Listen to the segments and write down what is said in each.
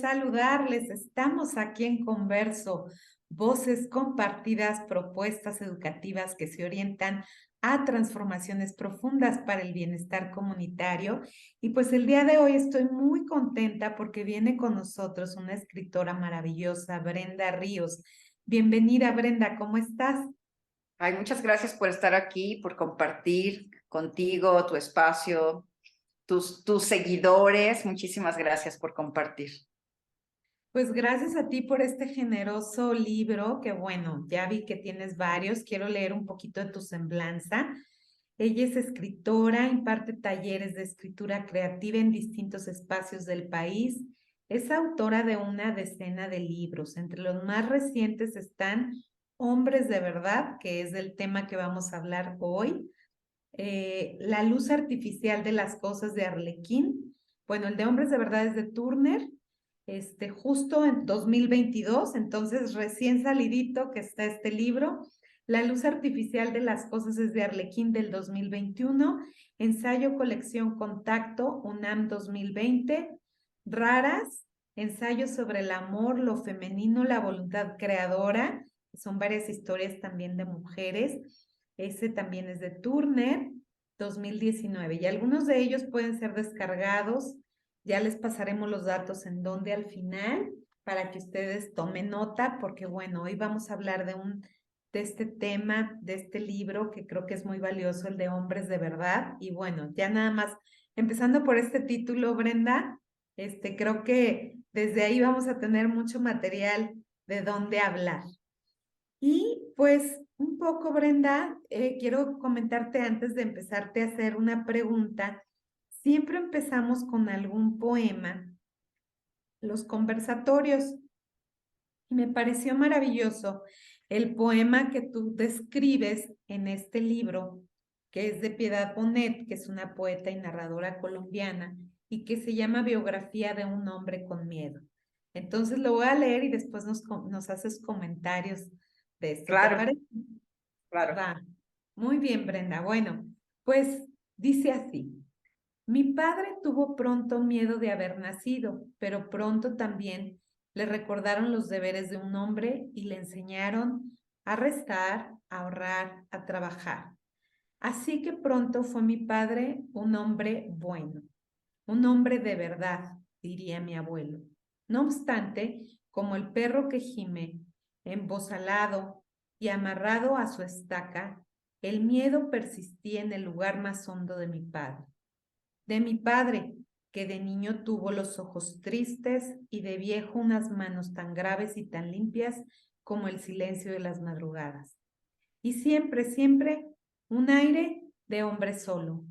saludarles. Estamos aquí en Converso, voces compartidas, propuestas educativas que se orientan a transformaciones profundas para el bienestar comunitario. Y pues el día de hoy estoy muy contenta porque viene con nosotros una escritora maravillosa, Brenda Ríos. Bienvenida, Brenda, ¿cómo estás? Ay, muchas gracias por estar aquí, por compartir contigo tu espacio, tus seguidores. Muchísimas gracias por compartir. Pues gracias a ti por este generoso libro, que bueno, ya vi que tienes varios, quiero leer un poquito de tu semblanza. Ella es escritora, imparte talleres de escritura creativa en distintos espacios del país. Es autora de una decena de libros. Entre los más recientes están Hombres de Verdad, que es del tema que vamos a hablar hoy. La luz artificial de las cosas de Arlequín. Bueno, el de Hombres de Verdad es de Turner, justo en 2022, entonces recién salidito que está este libro. La luz artificial de las cosas es de Arlequín del 2021. Ensayo colección Contacto, UNAM 2020. Raras, ensayo sobre el amor, lo femenino, la voluntad creadora. Son varias historias también de mujeres. Ese también es de Turner, 2019. Y algunos de ellos pueden ser descargados. Ya les pasaremos los datos en donde al final para que ustedes tomen nota, porque bueno, hoy vamos a hablar de este tema, de este libro que creo que es muy valioso, el de Hombres de Verdad. Y bueno, ya nada más, empezando por este título, Brenda, creo que desde ahí vamos a tener mucho material de dónde hablar. Y pues un poco, Brenda, quiero comentarte antes de empezarte a hacer una pregunta. Siempre empezamos con algún poema, los conversatorios, y me pareció maravilloso el poema que tú describes en este libro, que es de Piedad Bonet, que es una poeta y narradora colombiana, y que se llama Biografía de un hombre con miedo. Entonces lo voy a leer y después nos haces comentarios de esto, ¿te Claro, parece? claro. Va. Muy bien, Brenda. Bueno, pues dice así. Mi padre tuvo pronto miedo de haber nacido, pero pronto también le recordaron los deberes de un hombre y le enseñaron a restar, a ahorrar, a trabajar. Así que pronto fue mi padre un hombre bueno, un hombre de verdad, diría mi abuelo. No obstante, como el perro que gime, embozalado y amarrado a su estaca, el miedo persistía en el lugar más hondo de mi padre, que de niño tuvo los ojos tristes y de viejo unas manos tan graves y tan limpias como el silencio de las madrugadas. Y siempre, siempre un aire de hombre solo,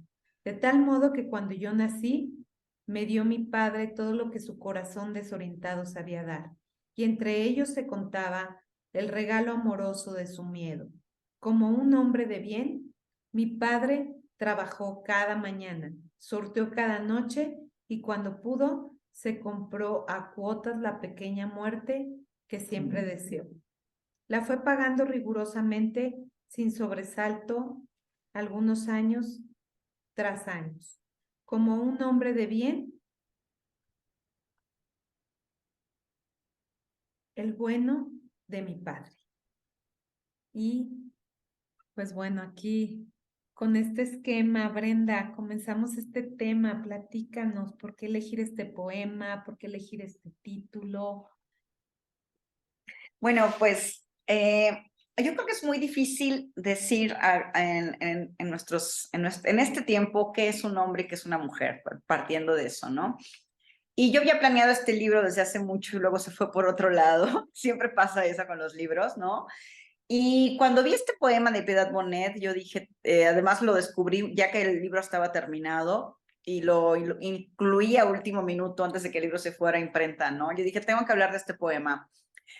de tal modo que cuando yo nací, me dio mi padre todo lo que su corazón desorientado sabía dar, y entre ellos se contaba el regalo amoroso de su miedo. Como un hombre de bien, mi padre trabajó cada mañana, sorteó cada noche y cuando pudo, se compró a cuotas la pequeña muerte que siempre deseó. La fue pagando rigurosamente, sin sobresalto, algunos años tras años. Como un hombre de bien, el bueno de mi padre. Y pues bueno, aquí con este esquema, Brenda, comenzamos este tema. Platícanos por qué elegir este poema, por qué elegir este título. Bueno, pues yo creo que es muy difícil decir en este tiempo qué es un hombre y qué es una mujer, partiendo de eso, ¿no? Y yo había planeado este libro desde hace mucho y luego se fue por otro lado. Siempre pasa eso con los libros, ¿no? Y cuando vi este poema de Piedad Bonet, yo dije, además lo descubrí ya que el libro estaba terminado y lo incluí a último minuto antes de que el libro se fuera a imprenta, ¿no? Yo dije, tengo que hablar de este poema.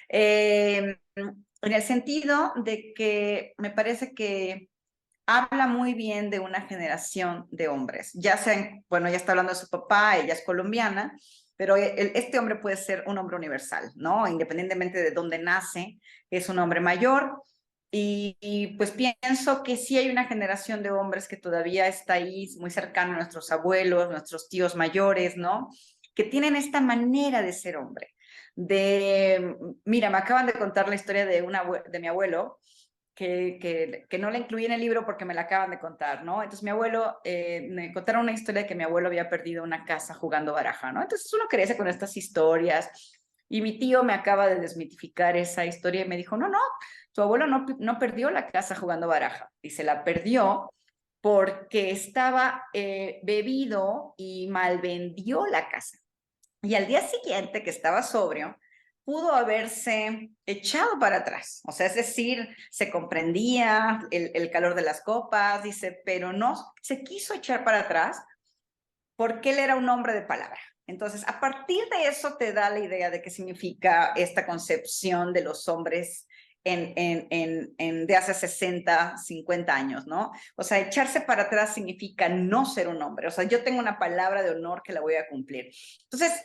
En el sentido de que me parece que habla muy bien de una generación de hombres, ya sea, bueno, ya está hablando de su papá, ella es colombiana, pero este hombre puede ser un hombre universal, ¿no? Independientemente de dónde nace, es un hombre mayor. Y pues pienso que sí hay una generación de hombres que todavía está ahí, muy cercano a nuestros abuelos, nuestros tíos mayores, ¿no? que tienen esta manera de ser hombre. Mira, me acaban de contar la historia de mi abuelo, que no la incluí en el libro porque me la acaban de contar, ¿no? Entonces mi abuelo, me contaron una historia de que mi abuelo había perdido una casa jugando baraja, ¿no? Entonces uno crece con estas historias y mi tío me acaba de desmitificar esa historia y me dijo, no, no, tu abuelo no perdió la casa jugando baraja, y se la perdió porque estaba bebido y malvendió la casa. Y al día siguiente, que estaba sobrio, pudo haberse echado para atrás. O sea, es decir, se comprendía el calor de las copas, dice, pero no se quiso echar para atrás porque él era un hombre de palabra. Entonces, a partir de eso te da la idea de qué significa esta concepción de los hombres de hace 60, 50 años, ¿no? O sea, echarse para atrás significa no ser un hombre. O sea, yo tengo una palabra de honor que la voy a cumplir. Entonces,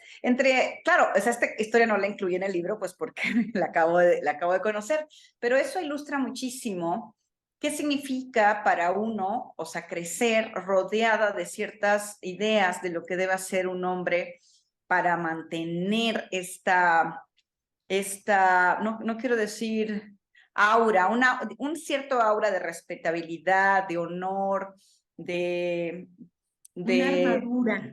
claro, o sea, esta historia no la incluí en el libro, pues porque la acabo de conocer, pero eso ilustra muchísimo qué significa para uno, o sea, crecer rodeada de ciertas ideas de lo que debe ser un hombre para mantener no quiero decir aura, un cierto aura de respetabilidad, de honor, de, de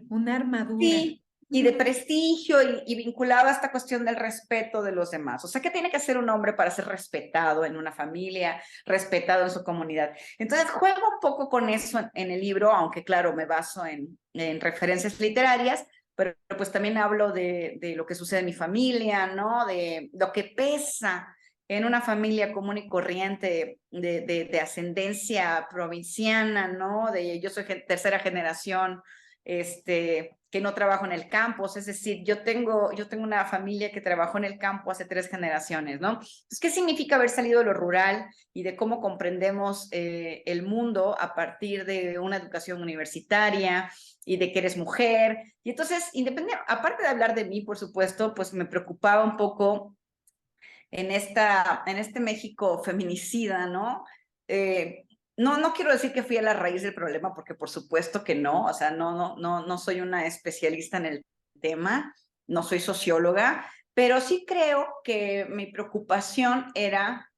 Una armadura. sí, y de prestigio y vinculado a esta cuestión del respeto de los demás. O sea, ¿qué tiene que hacer un hombre para ser respetado en una familia, respetado en su comunidad? Entonces, juego un poco con eso en el libro, aunque claro, me baso en referencias literarias, pero pues también hablo de lo que sucede en mi familia, ¿no? De lo que pesa en una familia común y corriente de ascendencia provinciana, ¿no? Yo soy tercera generación que no trabajo en el campo, es decir, yo tengo una familia que trabajó en el campo hace 3 generaciones, ¿no? Entonces, ¿qué significa haber salido de lo rural y de cómo comprendemos el mundo a partir de una educación universitaria y de que eres mujer? Y entonces, aparte de hablar de mí, por supuesto, pues me preocupaba un poco en este México feminicida, ¿no? No quiero decir que fui a la raíz del problema, porque por supuesto que no, o sea, no soy una especialista en el tema, no soy socióloga, pero sí creo que mi preocupación era,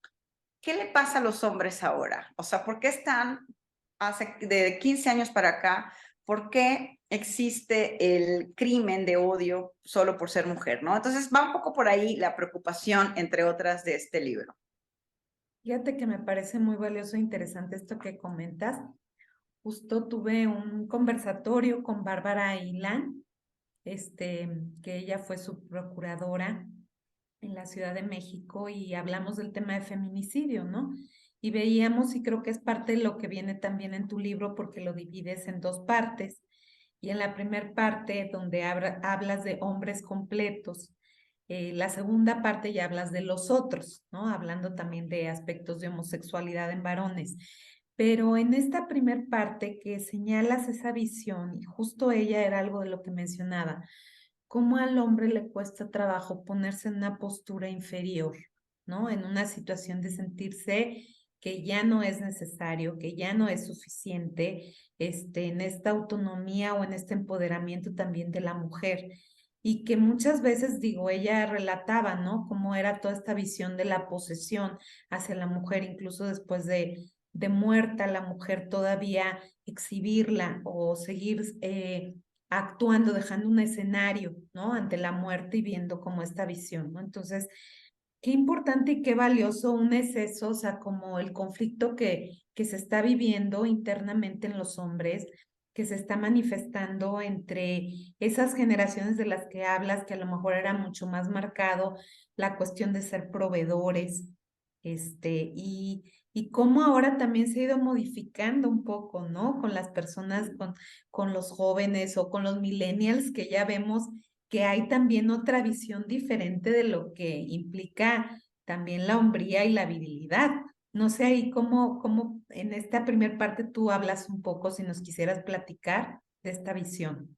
¿qué le pasa a los hombres ahora? O sea, ¿por qué están de 15 años para acá? ¿Por qué existe el crimen de odio solo por ser mujer, no? Entonces va un poco por ahí la preocupación, entre otras, de este libro. Fíjate que me parece muy valioso e interesante esto que comentas. Justo tuve un conversatorio con Bárbara Ailán, que ella fue su procuradora en la Ciudad de México y hablamos del tema de feminicidio, ¿no? Y veíamos, y creo que es parte de lo que viene también en tu libro porque lo divides en dos partes. Y en la primera parte, donde hablas de hombres completos, la segunda parte ya hablas de los otros, ¿no? Hablando también de aspectos de homosexualidad en varones. Pero en esta primer parte que señalas esa visión, y justo ella era algo de lo que mencionaba, cómo al hombre le cuesta trabajo ponerse en una postura inferior, ¿no? En una situación de sentirse que ya no es necesario, que ya no es suficiente, en esta autonomía o en este empoderamiento también de la mujer. Y que muchas veces, digo, ella relataba, ¿no? Cómo era toda esta visión de la posesión hacia la mujer, incluso después de muerta, la mujer todavía exhibirla o seguir actuando, dejando un escenario, ¿no? Ante la muerte y viendo como esta visión, ¿no? Entonces, qué importante y qué valioso un es eso, o sea, como el conflicto que se está viviendo internamente en los hombres, que se está manifestando entre esas generaciones de las que hablas, que a lo mejor era mucho más marcado la cuestión de ser proveedores, y cómo ahora también se ha ido modificando un poco, ¿no? Con las personas, con los jóvenes o con los millennials, que ya vemos que hay también otra visión diferente de lo que implica también la hombría y la virilidad. No sé ahí cómo en esta primer parte tú hablas un poco, si nos quisieras platicar de esta visión.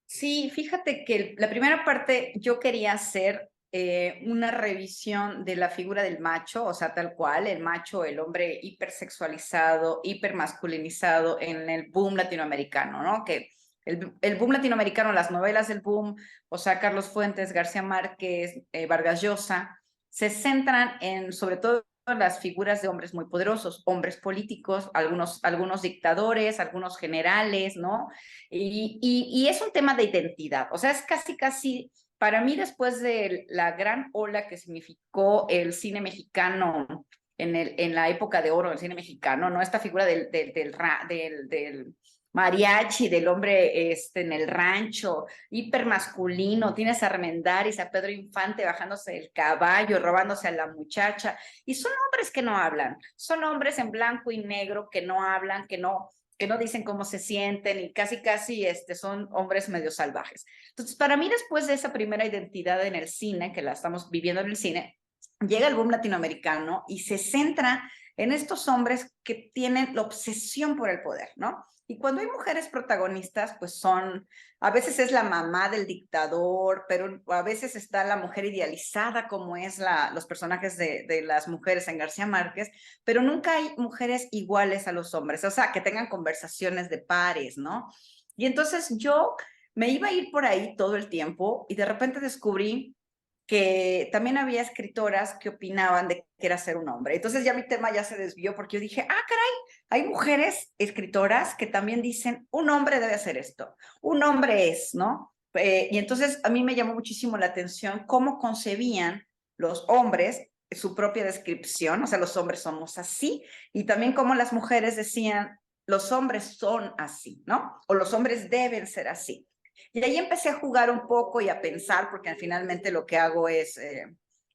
Sí, fíjate que la primera parte yo quería hacer una revisión de la figura del macho, o sea, tal cual, el macho, el hombre hipersexualizado, hipermasculinizado en el boom latinoamericano, ¿no? Que el boom latinoamericano, las novelas del boom, o sea, Carlos Fuentes, García Márquez, Vargas Llosa, se centran en, sobre todo, las figuras de hombres muy poderosos, hombres políticos, algunos dictadores, algunos generales, ¿no? Y es un tema de identidad, o sea, es casi, para mí, después de la gran ola que significó el cine mexicano en la época de oro del cine mexicano, ¿no? Esta figura del mariachi, del hombre en el rancho, hipermasculino, tienes a Armendáriz, a Pedro Infante bajándose del caballo, robándose a la muchacha, y son hombres que no hablan, son hombres en blanco y negro que no hablan, que no dicen cómo se sienten y casi son hombres medio salvajes. Entonces, para mí, después de esa primera identidad en el cine, que la estamos viviendo en el cine, llega el boom latinoamericano y se centra en estos hombres que tienen la obsesión por el poder, ¿no? Y cuando hay mujeres protagonistas, pues a veces es la mamá del dictador, pero a veces está la mujer idealizada, como es los personajes de las mujeres en García Márquez, pero nunca hay mujeres iguales a los hombres, o sea, que tengan conversaciones de pares, ¿no? Y entonces yo me iba a ir por ahí todo el tiempo y de repente descubrí que también había escritoras que opinaban de que era ser un hombre. Entonces ya mi tema ya se desvió porque yo dije, caray, hay mujeres escritoras que también dicen, un hombre debe hacer esto, un hombre es, ¿no? Y entonces a mí me llamó muchísimo la atención cómo concebían los hombres su propia descripción, o sea, los hombres somos así, y también cómo las mujeres decían, los hombres son así, ¿no? O los hombres deben ser así. Y ahí empecé a jugar un poco y a pensar, porque finalmente lo que hago es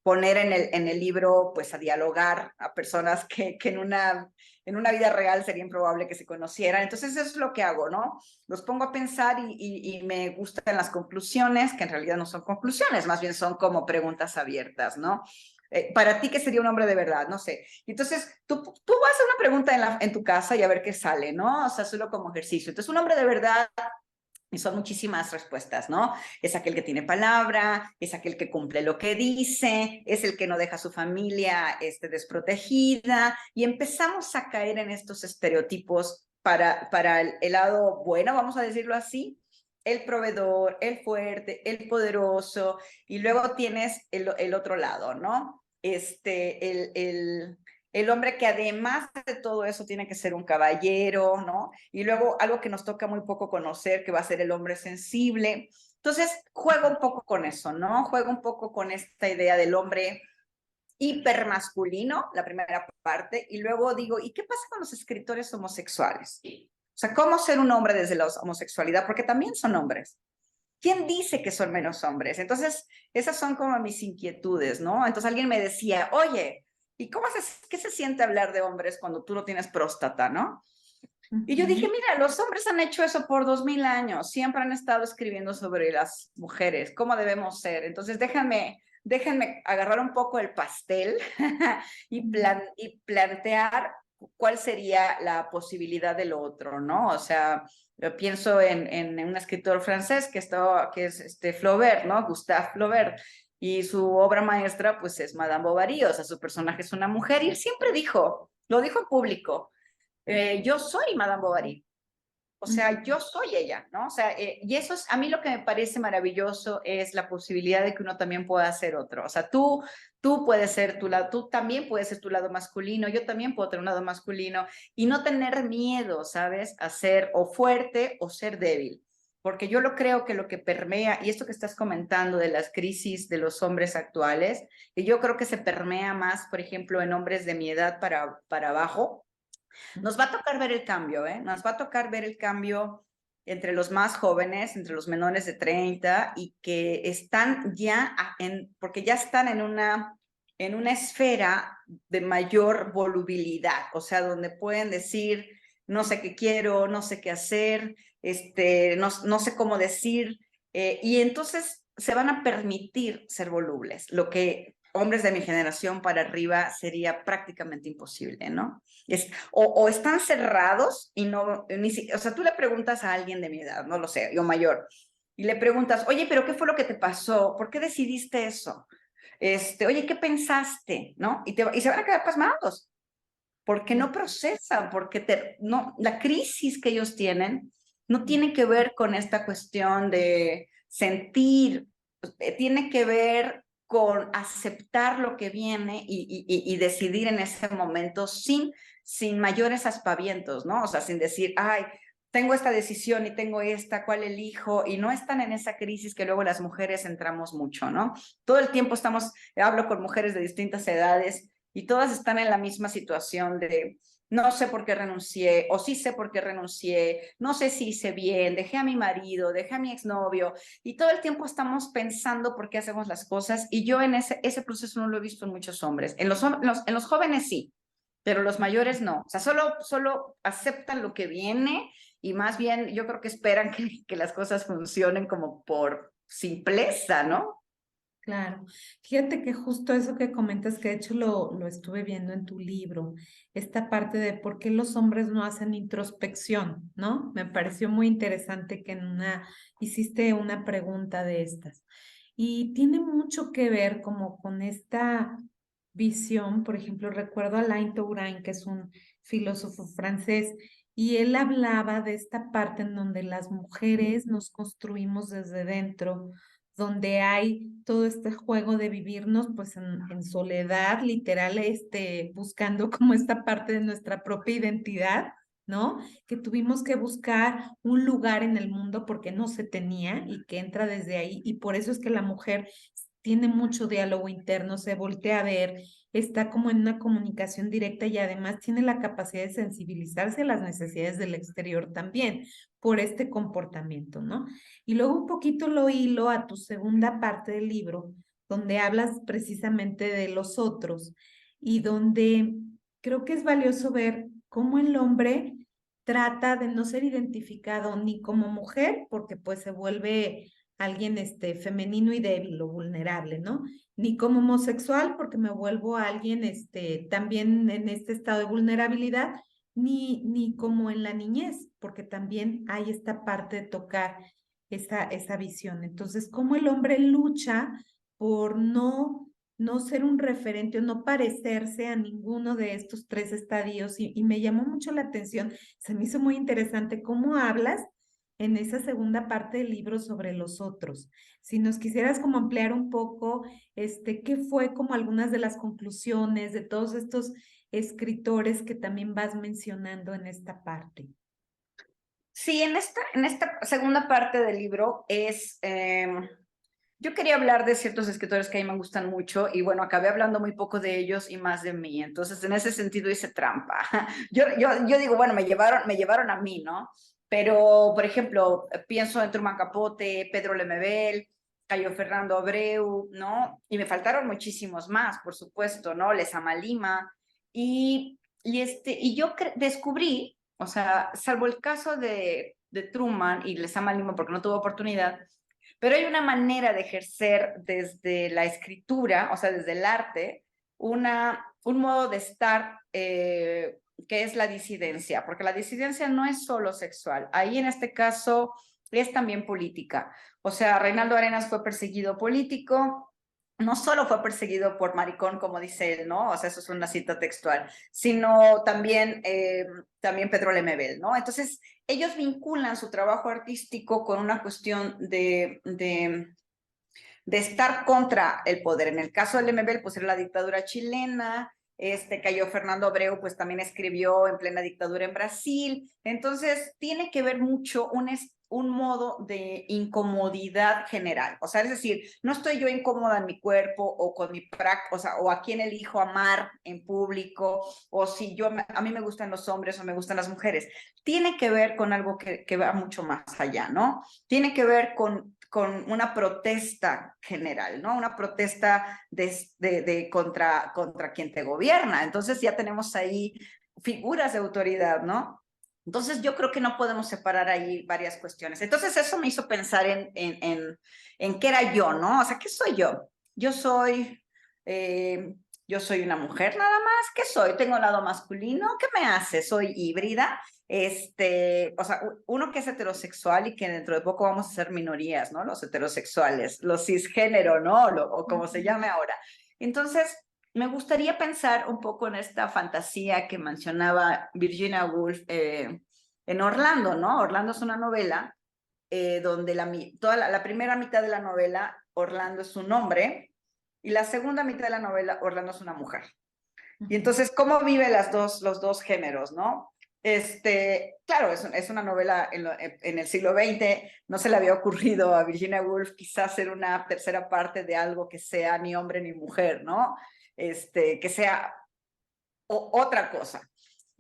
poner en el libro, pues a dialogar a personas que en una vida real sería improbable que se conocieran. Entonces eso es lo que hago, ¿no? Los pongo a pensar y me gustan las conclusiones, que en realidad no son conclusiones, más bien son como preguntas abiertas, ¿no? Para ti, ¿qué sería un hombre de verdad? No sé. Entonces, tú vas a hacer una pregunta en tu casa y a ver qué sale, ¿no? O sea, solo como ejercicio. Entonces, un hombre de verdad, y son muchísimas respuestas, ¿no? Es aquel que tiene palabra, es aquel que cumple lo que dice, es el que no deja a su familia desprotegida, y empezamos a caer en estos estereotipos para el lado bueno, vamos a decirlo así, el proveedor, el fuerte, el poderoso, y luego tienes el otro lado, ¿no? El hombre que además de todo eso tiene que ser un caballero, ¿no? Y luego algo que nos toca muy poco conocer, que va a ser el hombre sensible. Entonces, juego un poco con eso, ¿no? Juego un poco con esta idea del hombre hipermasculino, la primera parte, y luego digo, ¿y qué pasa con los escritores homosexuales? O sea, ¿cómo ser un hombre desde la homosexualidad? Porque también son hombres. ¿Quién dice que son menos hombres? Entonces, esas son como mis inquietudes, ¿no? Entonces alguien me decía, oye, ¿y qué se siente hablar de hombres cuando tú no tienes próstata, no? Y yo dije, mira, los hombres han hecho eso por 2000 años, siempre han estado escribiendo sobre las mujeres, cómo debemos ser. Entonces, déjenme agarrar un poco el pastel y plantear cuál sería la posibilidad del otro, ¿no? O sea, yo pienso en un escritor francés que es Flaubert, ¿no? Gustave Flaubert, y su obra maestra, pues, es Madame Bovary, o sea, su personaje es una mujer, y él siempre lo dijo en público, yo soy Madame Bovary. O sea, yo soy ella, ¿no? O sea, y eso es, a mí lo que me parece maravilloso es la posibilidad de que uno también pueda ser otro. O sea, tú puedes ser tu lado, tú también puedes ser tu lado masculino, yo también puedo tener un lado masculino y no tener miedo, ¿sabes? A ser o fuerte o ser débil. Porque yo creo que lo que permea, y esto que estás comentando de las crisis de los hombres actuales, y yo creo que se permea más, por ejemplo, en hombres de mi edad para abajo. Nos va a tocar ver el cambio, ¿eh? Nos va a tocar ver el cambio entre los más jóvenes, entre los menores de 30 y que están ya, porque ya están en una esfera de mayor volubilidad, o sea, donde pueden decir, no sé qué quiero, no sé qué hacer, no sé cómo decir, y entonces se van a permitir ser volubles, lo que hombres de mi generación para arriba sería prácticamente imposible, ¿no? O están cerrados y no, o sea, tú le preguntas a alguien de mi edad, no lo sé, yo mayor, y le preguntas, oye, pero ¿qué fue lo que te pasó? ¿Por qué decidiste eso? Oye, ¿qué pensaste? ¿No? Y se van a quedar pasmados, porque no procesan, porque no, la crisis que ellos tienen no tiene que ver con esta cuestión de sentir, tiene que ver con aceptar lo que viene y decidir en ese momento sin mayores aspavientos, ¿no? O sea, sin decir, ay, tengo esta decisión y tengo esta, ¿cuál elijo? Y no están en esa crisis que luego las mujeres entramos mucho, ¿no? Todo el tiempo hablo con mujeres de distintas edades y todas están en la misma situación de no sé por qué renuncié, o sí sé por qué renuncié, no sé si hice bien, dejé a mi marido, dejé a mi exnovio, y todo el tiempo estamos pensando por qué hacemos las cosas, y yo en ese proceso no lo he visto en muchos hombres. En los jóvenes sí, pero los mayores no. O sea, solo aceptan lo que viene, y más bien yo creo que esperan que las cosas funcionen como por simpleza, ¿no? Claro, fíjate que justo eso que comentas, que de hecho lo estuve viendo en tu libro, esta parte de por qué los hombres no hacen introspección, ¿no? Me pareció muy interesante que hiciste una pregunta de estas. Y tiene mucho que ver como con esta visión, por ejemplo, recuerdo a Alain Touraine, que es un filósofo francés, y él hablaba de esta parte en donde las mujeres nos construimos desde dentro, donde hay todo este juego de vivirnos pues en soledad, literal, buscando como esta parte de nuestra propia identidad, ¿no? Que tuvimos que buscar un lugar en el mundo porque no se tenía y que entra desde ahí. Y por eso es que la mujer tiene mucho diálogo interno, se voltea a ver, está como en una comunicación directa y además tiene la capacidad de sensibilizarse a las necesidades del exterior también por este comportamiento, ¿no? Y luego un poquito lo hilo a tu segunda parte del libro, donde hablas precisamente de los otros y donde creo que es valioso ver cómo el hombre trata de no ser identificado ni como mujer, porque pues se vuelve alguien femenino y débil o vulnerable, ¿no? Ni como homosexual, porque me vuelvo a alguien también en este estado de vulnerabilidad, ni como en la niñez, porque también hay esta parte de tocar esa visión. Entonces, cómo el hombre lucha por no ser un referente o no parecerse a ninguno de estos tres estadios y me llamó mucho la atención, se me hizo muy interesante cómo hablas en esa segunda parte del libro sobre los otros. Si nos quisieras como ampliar un poco, ¿qué fue como algunas de las conclusiones de todos estos escritores que también vas mencionando en esta parte? Sí, en esta segunda parte del libro yo quería hablar de ciertos escritores que a mí me gustan mucho y bueno, acabé hablando muy poco de ellos y más de mí. Entonces, en ese sentido hice trampa. Yo digo, bueno, me llevaron a mí, ¿no? Pero, por ejemplo, pienso en Truman Capote, Pedro Lemebel, Cayo Fernando Abreu, ¿no? Y me faltaron muchísimos más, por supuesto, ¿no? Lezama Lima. Y yo descubrí, o sea, salvo el caso de Truman y Lezama Lima, porque no tuve oportunidad, pero hay una manera de ejercer desde la escritura, o sea, desde el arte, un modo de estar que es la disidencia, porque la disidencia no es solo sexual, ahí en este caso es también política. O sea, Reinaldo Arenas fue perseguido político, no solo fue perseguido por maricón, como dice él, ¿no? O sea, eso es una cita textual, sino también Pedro Lemebel, ¿no? Entonces, ellos vinculan su trabajo artístico con una cuestión de estar contra el poder. En el caso de Lemebel, pues era la dictadura chilena, Cayo Fernando Abreu, pues también escribió en plena dictadura en Brasil. Entonces, tiene que ver mucho un modo de incomodidad general. O sea, es decir, no estoy yo incómoda en mi cuerpo o con mi o sea, o a quién elijo amar en público, o si a mí me gustan los hombres o me gustan las mujeres. Tiene que ver con algo que va mucho más allá, ¿no? Tiene que ver con una protesta general, ¿no? Una protesta contra quien te gobierna. Entonces ya tenemos ahí figuras de autoridad, ¿no? Entonces yo creo que no podemos separar ahí varias cuestiones. Entonces eso me hizo pensar en qué era yo, ¿no? O sea, ¿qué soy yo? Yo soy, yo soy una mujer nada más. ¿Qué soy? ¿Tengo un lado masculino? ¿Qué me hace? ¿Soy híbrida? O sea, uno que es heterosexual y que dentro de poco vamos a ser minorías, ¿no? Los heterosexuales, los cisgénero, ¿no? O como se llame ahora. Entonces, me gustaría pensar un poco en esta fantasía que mencionaba Virginia Woolf en Orlando, ¿no? Orlando es una novela donde toda la primera mitad de la novela, Orlando es un hombre, y la segunda mitad de la novela, Orlando es una mujer. Y entonces, ¿cómo vive los dos géneros, no? Claro, es una novela en el siglo XX, no se le había ocurrido a Virginia Woolf quizás hacer una tercera parte de algo que sea ni hombre ni mujer, ¿no? Que sea otra cosa.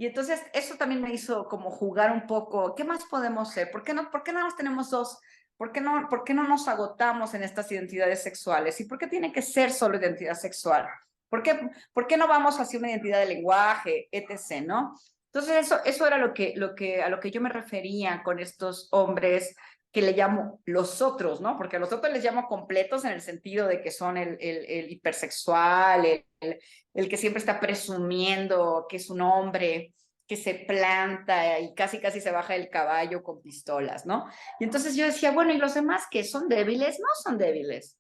Y entonces eso también me hizo como jugar un poco, ¿qué más podemos ser? ¿Por qué no nos tenemos dos? Por qué no nos agotamos en estas identidades sexuales? ¿Y por qué tiene que ser solo identidad sexual? Por qué no vamos hacia una identidad de lenguaje, etc., ¿no? Entonces eso era a lo que yo me refería con estos hombres que le llamo los otros, ¿no? Porque a los otros les llamo completos en el sentido de que son el hipersexual, el que siempre está presumiendo que es un hombre, que se planta y casi casi se baja del caballo con pistolas, ¿no? Y entonces yo decía, bueno, ¿y los demás qué? ¿Son débiles? No son débiles.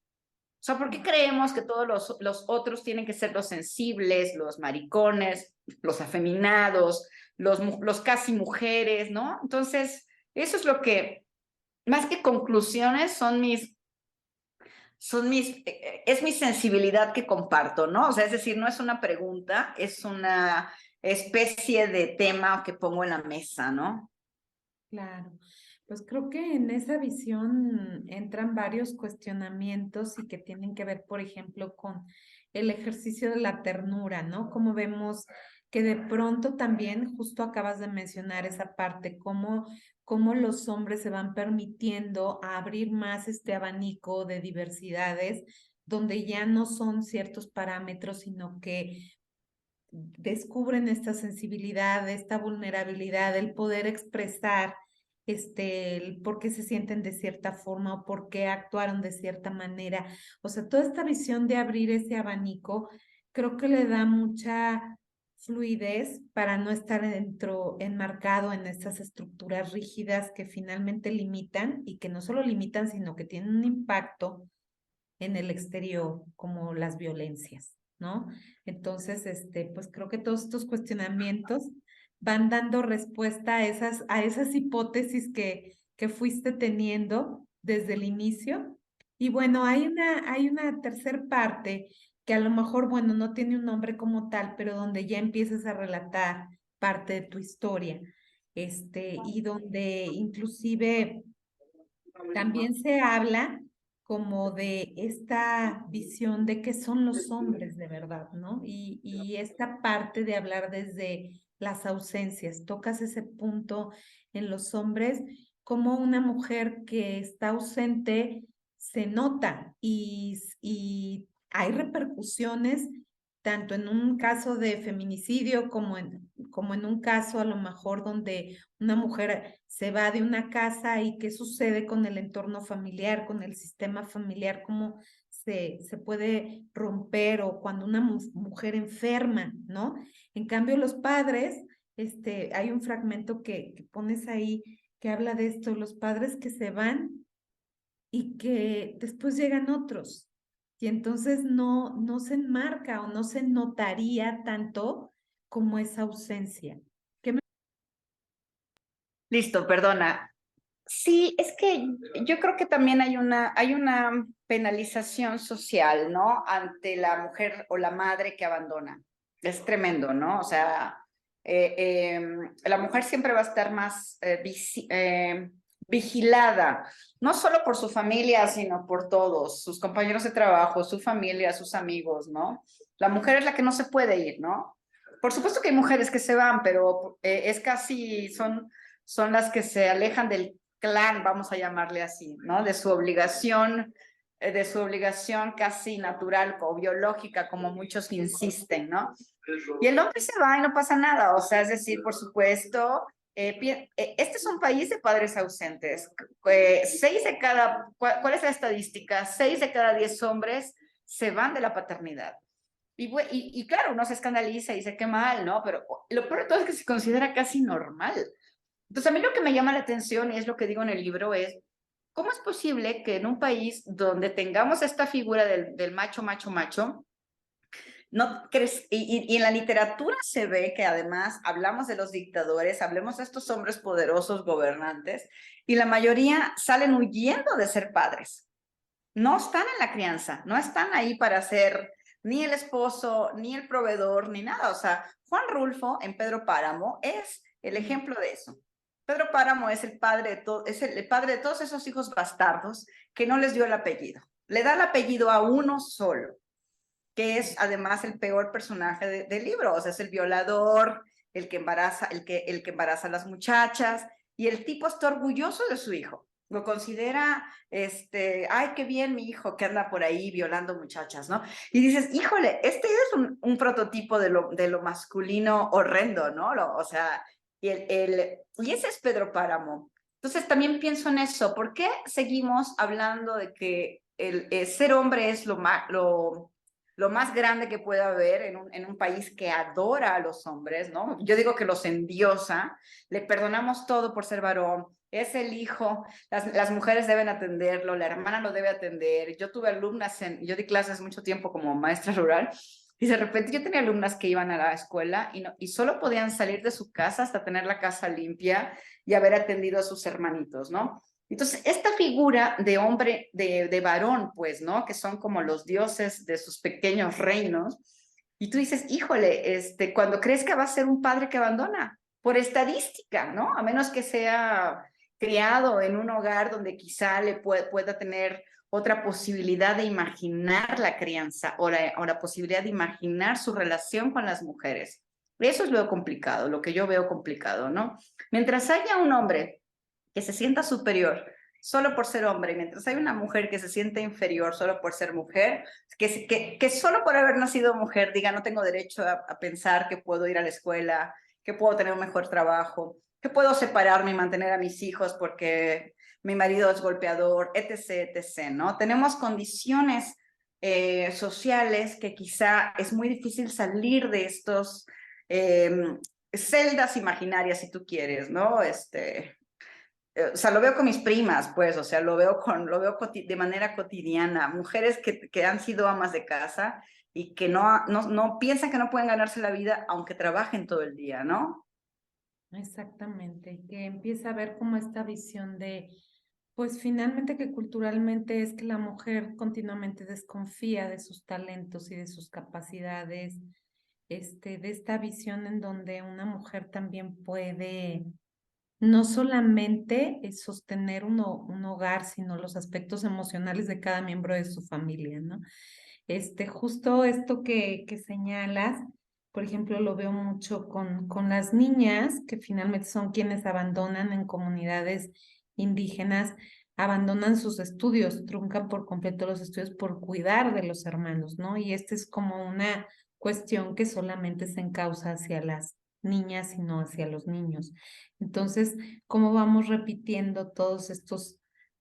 O sea, ¿por qué creemos que todos los otros tienen que ser los sensibles, los maricones, los afeminados, los casi mujeres, ¿no? Entonces, eso es lo que, más que conclusiones, es mi sensibilidad que comparto, ¿no? O sea, es decir, no es una pregunta, es una especie de tema que pongo en la mesa, ¿no? Claro, pues creo que en esa visión entran varios cuestionamientos y que tienen que ver, por ejemplo, con el ejercicio de la ternura, ¿no? Como vemos que de pronto también, justo acabas de mencionar esa parte, cómo los hombres se van permitiendo abrir más este abanico de diversidades, donde ya no son ciertos parámetros, sino que descubren esta sensibilidad, esta vulnerabilidad, el poder expresar el por qué se sienten de cierta forma o por qué actuaron de cierta manera. O sea, toda esta visión de abrir ese abanico creo que le da mucha fluidez para no estar enmarcado en estas estructuras rígidas que finalmente limitan y que no solo limitan, sino que tienen un impacto en el exterior, como las violencias, ¿no? Entonces, pues creo que todos estos cuestionamientos van dando respuesta a esas hipótesis que fuiste teniendo desde el inicio. Y bueno, hay una tercer parte que a lo mejor, bueno, no tiene un nombre como tal, pero donde ya empiezas a relatar parte de tu historia, y donde inclusive también se habla como de esta visión de qué son los hombres de verdad, ¿no? Y esta parte de hablar desde las ausencias, tocas ese punto en los hombres, como una mujer que está ausente se nota y hay repercusiones tanto en un caso de feminicidio como en un caso a lo mejor donde una mujer se va de una casa y qué sucede con el entorno familiar, con el sistema familiar, cómo se puede romper o cuando una mujer enferma, ¿no? En cambio, los padres, hay un fragmento que pones ahí que habla de esto, los padres que se van y que después llegan otros. Y entonces no se enmarca o no se notaría tanto como esa ausencia. Listo, perdona. Sí, es que yo creo que también hay una penalización social, ¿no? Ante la mujer o la madre que abandona. Es tremendo, ¿no? O sea, la mujer siempre va a estar más vigilada, no solo por su familia, sino por todos, sus compañeros de trabajo, su familia, sus amigos, ¿no? La mujer es la que no se puede ir, ¿no? Por supuesto que hay mujeres que se van, pero es casi, son las que se alejan del clan, vamos a llamarle así, ¿no? De su obligación casi natural o biológica, como muchos insisten, ¿no? Y el hombre se va y no pasa nada, o sea, es decir, por supuesto, este es un país de padres ausentes. ¿Cuál es la estadística? 6 de cada 10 hombres se van de la paternidad. Y claro, uno se escandaliza y dice qué mal, ¿no? Pero lo peor de todo es que se considera casi normal. Entonces, a mí lo que me llama la atención, y es lo que digo en el libro, es cómo es posible que en un país donde tengamos esta figura del macho, macho, macho, y en la literatura se ve que además hablamos de los dictadores, hablemos de estos hombres poderosos gobernantes, y la mayoría salen huyendo de ser padres. No están en la crianza, no están ahí para ser ni el esposo, ni el proveedor, ni nada. O sea, Juan Rulfo en Pedro Páramo es el ejemplo de eso. Pedro Páramo es el padre de todos esos hijos bastardos que no les dio el apellido. Le da el apellido a uno solo, que es además el peor personaje del libro. O sea, es el violador, el que embaraza a las muchachas, y el tipo está orgulloso de su hijo. Lo considera, ay, qué bien mi hijo que anda por ahí violando muchachas, ¿no? Y dices, híjole, este es un prototipo de lo masculino horrendo, ¿no? O sea, y ese es Pedro Páramo. Entonces también pienso en eso. ¿Por qué seguimos hablando de que el ser hombre es lo más grande que puede haber en un país que adora a los hombres, ¿no? Yo digo que los endiosa, le perdonamos todo por ser varón, es el hijo, las mujeres deben atenderlo, la hermana lo debe atender. Yo tuve alumnas, yo di clases mucho tiempo como maestra rural, y de repente yo tenía alumnas que iban a la escuela y solo podían salir de su casa hasta tener la casa limpia y haber atendido a sus hermanitos, ¿no? Entonces, esta figura de hombre, de varón, pues, ¿no? Que son como los dioses de sus pequeños reinos. Y tú dices, híjole, cuando crees que va a ser un padre que abandona, por estadística, ¿no? A menos que sea criado en un hogar donde quizá le pueda tener otra posibilidad de imaginar la crianza o la posibilidad de imaginar su relación con las mujeres. Eso es lo complicado, lo que yo veo complicado, ¿no? Mientras haya un hombre que se sienta superior solo por ser hombre, mientras hay una mujer que se siente inferior solo por ser mujer, que solo por haber nacido mujer diga no tengo derecho a pensar que puedo ir a la escuela, que puedo tener un mejor trabajo, que puedo separarme y mantener a mis hijos porque mi marido es golpeador, etc., etc., ¿no? Tenemos condiciones sociales que quizá es muy difícil salir de estos celdas imaginarias, si tú quieres, ¿no? O sea, lo veo con mis primas, pues, o sea, lo veo de manera cotidiana, mujeres que han sido amas de casa y que no piensan que no pueden ganarse la vida aunque trabajen todo el día, ¿no? Exactamente, que empieza a ver como esta visión de, pues finalmente que culturalmente es que la mujer continuamente desconfía de sus talentos y de sus capacidades, de esta visión en donde una mujer también puede no solamente sostener un hogar, sino los aspectos emocionales de cada miembro de su familia, ¿no? Justo esto que señalas, por ejemplo, lo veo mucho con las niñas, que finalmente son quienes abandonan en comunidades indígenas, abandonan sus estudios, truncan por completo los estudios por cuidar de los hermanos, ¿no? Y es como una cuestión que solamente se encausa hacia las niñas y no hacia los niños. Entonces, ¿cómo vamos repitiendo todos estos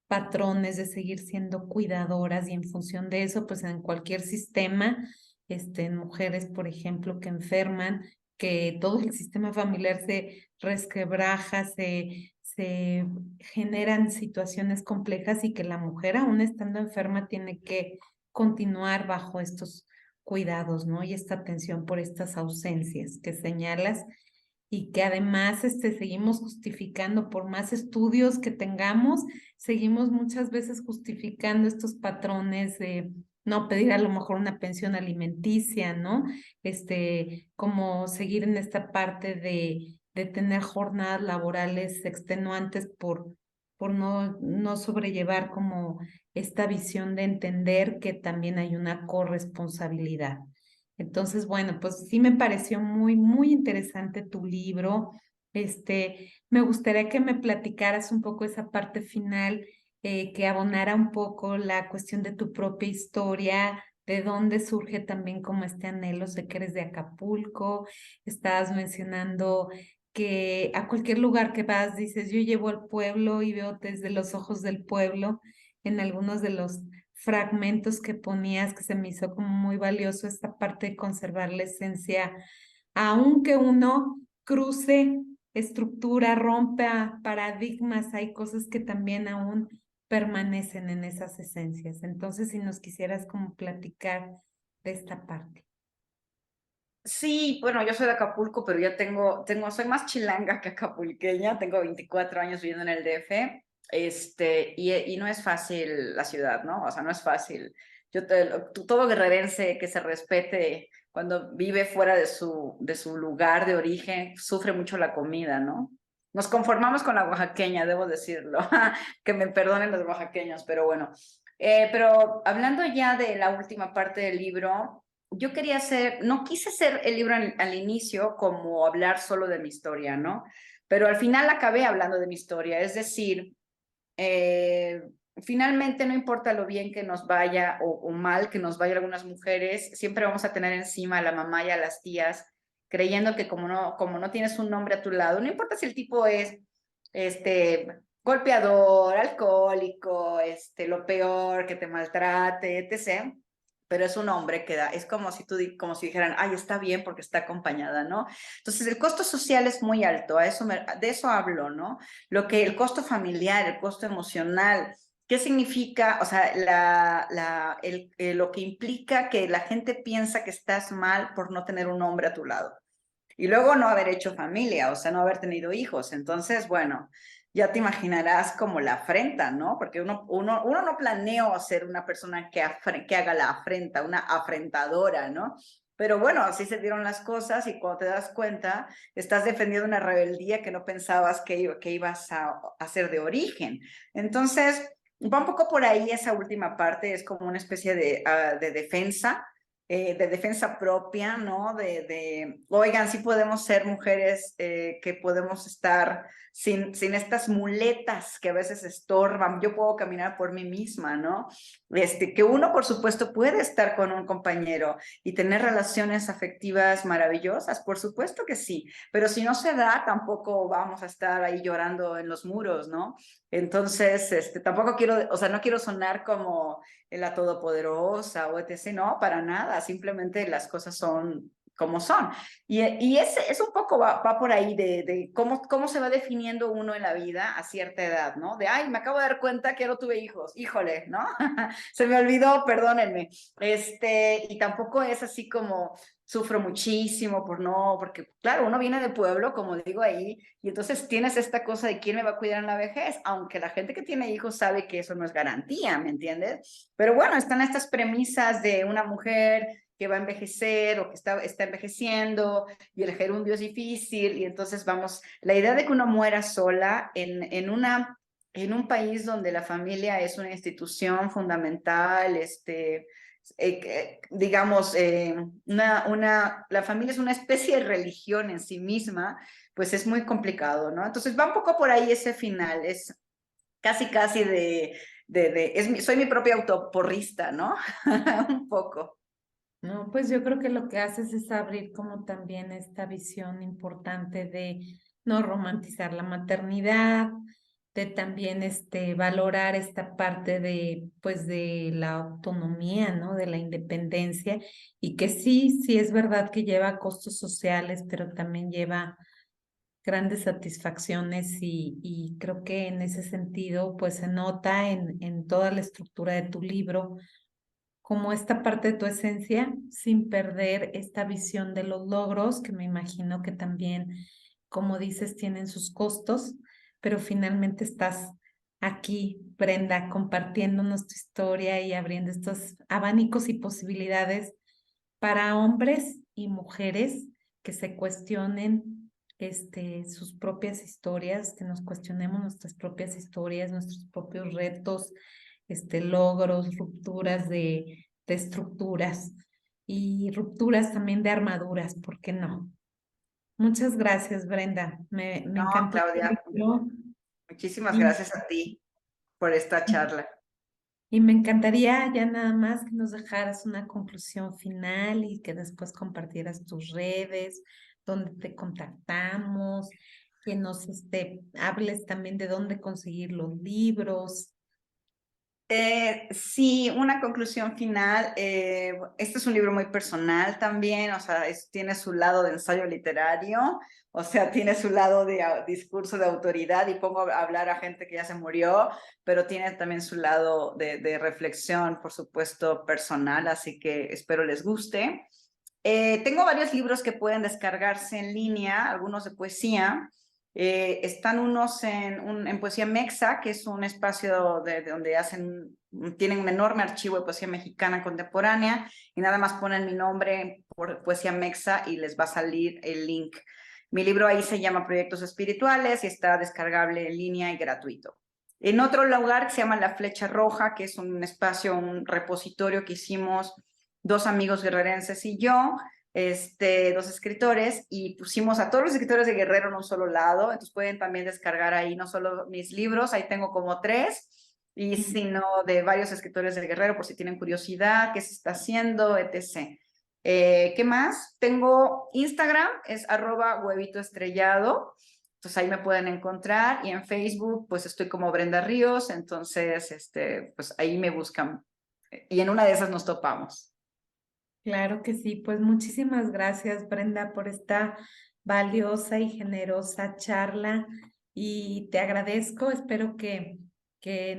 patrones de seguir siendo cuidadoras y en función de eso, pues en cualquier sistema, en mujeres, por ejemplo, que enferman, que todo el sistema familiar se resquebraja, se generan situaciones complejas y que la mujer, aún estando enferma, tiene que continuar bajo estos cuidados, ¿no? Y esta atención por estas ausencias que señalas y que además seguimos justificando por más estudios que tengamos, seguimos muchas veces justificando estos patrones de no pedir a lo mejor una pensión alimenticia, ¿no? Como seguir en esta parte de tener jornadas laborales extenuantes por no sobrellevar como esta visión de entender que también hay una corresponsabilidad. Entonces, bueno, pues sí me pareció muy, muy interesante tu libro. Me gustaría que me platicaras un poco esa parte final, que abonara un poco la cuestión de tu propia historia, de dónde surge también como este anhelo, sé que eres de Acapulco, estabas mencionando que a cualquier lugar que vas dices, yo llevo al pueblo y veo desde los ojos del pueblo en algunos de los fragmentos que ponías, que se me hizo como muy valioso esta parte de conservar la esencia, aunque uno cruce estructura, rompa paradigmas, hay cosas que también aún permanecen en esas esencias. Entonces, si nos quisieras como platicar de esta parte. Sí, bueno, yo soy de Acapulco, pero ya soy más chilanga que acapulqueña, tengo 24 años viviendo en el DF, y no es fácil la ciudad, ¿no? O sea, no es fácil. Todo guerrerense que se respete cuando vive fuera de su lugar de origen, sufre mucho la comida, ¿no? Nos conformamos con la oaxaqueña, debo decirlo, que me perdonen los oaxaqueños, pero bueno. Pero hablando ya de la última parte del libro, yo quería hacer, no quise hacer el libro al inicio como hablar solo de mi historia, ¿no? Pero al final acabé hablando de mi historia, es decir, eh, finalmente no importa lo bien que nos vaya o mal que nos vaya a algunas mujeres, siempre vamos a tener encima a la mamá y a las tías, creyendo que como no tienes un nombre a tu lado, no importa si el tipo es golpeador, alcohólico, lo peor, que te maltrate, etc., pero es un hombre que da, es como si como si dijeran, ay, está bien porque está acompañada, ¿no? Entonces el costo social es muy alto, de eso hablo, ¿no? El costo familiar, el costo emocional, ¿qué significa? O sea, lo que implica que la gente piensa que estás mal por no tener un hombre a tu lado. Y luego no haber hecho familia, o sea, no haber tenido hijos. Entonces, bueno, ya te imaginarás como la afrenta, ¿no? Porque uno no planea ser una persona que haga la afrenta, una afrentadora, ¿no? Pero bueno, así se dieron las cosas y cuando te das cuenta, estás defendiendo una rebeldía que no pensabas que ibas a hacer de origen. Entonces, va un poco por ahí esa última parte, es como una especie de defensa propia, ¿no? Oigan, sí podemos ser mujeres que podemos estar sin estas muletas que a veces estorban. Yo puedo caminar por mí misma, ¿no? Que uno, por supuesto, puede estar con un compañero y tener relaciones afectivas maravillosas, por supuesto que sí, pero si no se da, tampoco vamos a estar ahí llorando en los muros, ¿no? Entonces, tampoco quiero, o sea, no quiero sonar como la todopoderosa o etc. No, para nada, simplemente las cosas son como son. Y es un poco, va por ahí de cómo se va definiendo uno en la vida a cierta edad, ¿no? De, ay, me acabo de dar cuenta que no tuve hijos, híjole, ¿no? Se me olvidó, perdónenme. Y tampoco es así como sufro muchísimo porque claro, uno viene de pueblo, como digo ahí, y entonces tienes esta cosa de quién me va a cuidar en la vejez, aunque la gente que tiene hijos sabe que eso no es garantía, ¿me entiendes? Pero bueno, están estas premisas de una mujer que va a envejecer o que está envejeciendo y el gerundio es difícil y entonces vamos, la idea de que uno muera sola en un país donde la familia es una institución fundamental, digamos, la familia es una especie de religión en sí misma, pues es muy complicado, ¿no? Entonces va un poco por ahí ese final, es casi soy mi propia autoporrista, ¿no? Un poco. No, pues yo creo que lo que haces es abrir como también esta visión importante de no romantizar la maternidad, de también valorar esta parte de pues de la autonomía, ¿no? De la independencia y que sí, sí es verdad que lleva costos sociales, pero también lleva grandes satisfacciones y creo que en ese sentido pues se nota en toda la estructura de tu libro como esta parte de tu esencia sin perder esta visión de los logros, que me imagino que también, como dices, tienen sus costos, pero finalmente estás aquí, Brenda, compartiéndonos tu historia y abriendo estos abanicos y posibilidades para hombres y mujeres que se cuestionen sus propias historias, que nos cuestionemos nuestras propias historias, nuestros propios retos, logros, rupturas de estructuras y rupturas también de armaduras, ¿por qué no? Muchas gracias, Brenda. Me No, encantó tu Claudia, libro muchísimas y, gracias a ti por esta charla. y me encantaría ya nada más que nos dejaras una conclusión final y que después compartieras tus redes, donde te contactamos, que nos hables también de dónde conseguir los libros. Sí, una conclusión final. Este es un libro muy personal también, o sea, tiene su lado de ensayo literario, o sea, tiene su lado de discurso de autoridad y pongo a hablar a gente que ya se murió, pero tiene también su lado de reflexión, por supuesto, personal, así que espero les guste. Tengo varios libros que pueden descargarse en línea, algunos de poesía. Están unos en Poesía Mexa, que es un espacio de donde tienen un enorme archivo de poesía mexicana contemporánea, y nada más ponen mi nombre por Poesía Mexa y les va a salir el link. Mi libro ahí se llama Proyectos Espirituales y está descargable en línea y gratuito. En otro lugar que se llama La Flecha Roja, que es un espacio, un repositorio que hicimos dos amigos guerrerenses y yo, dos escritores, y pusimos a todos los escritores de Guerrero en un solo lado, entonces pueden también descargar ahí no solo mis libros, ahí tengo como 3, y sino de varios escritores de Guerrero, por si tienen curiosidad, qué se está haciendo, etc. ¿Qué más? Tengo Instagram, es @huevitoestrellado, entonces ahí me pueden encontrar, y en Facebook pues estoy como Brenda Ríos, entonces pues ahí me buscan, y en una de esas nos topamos. Claro que sí, pues muchísimas gracias, Brenda, por esta valiosa y generosa charla y te agradezco, espero que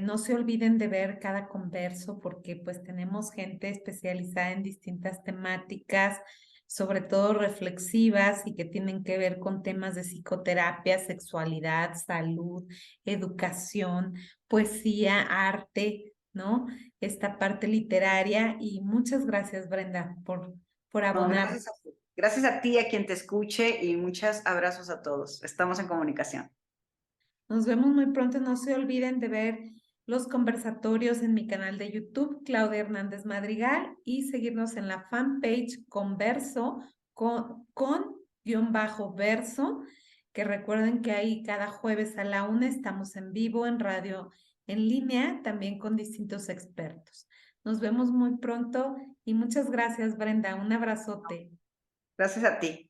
no se olviden de ver cada converso porque pues tenemos gente especializada en distintas temáticas, sobre todo reflexivas y que tienen que ver con temas de psicoterapia, sexualidad, salud, educación, poesía, arte, ¿no? Esta parte literaria y muchas gracias, Brenda, por No, abonar. gracias a ti, a quien te escuche, y muchos abrazos a todos. Estamos en comunicación. Nos vemos muy pronto. No se olviden de ver los conversatorios en mi canal de YouTube, Claudia Hernández Madrigal, y seguirnos en la fanpage Converso con guión bajo verso, que recuerden que ahí cada jueves a la 1 estamos en vivo en radio en línea, también con distintos expertos. Nos vemos muy pronto y muchas gracias, Brenda. Un abrazote. Gracias a ti.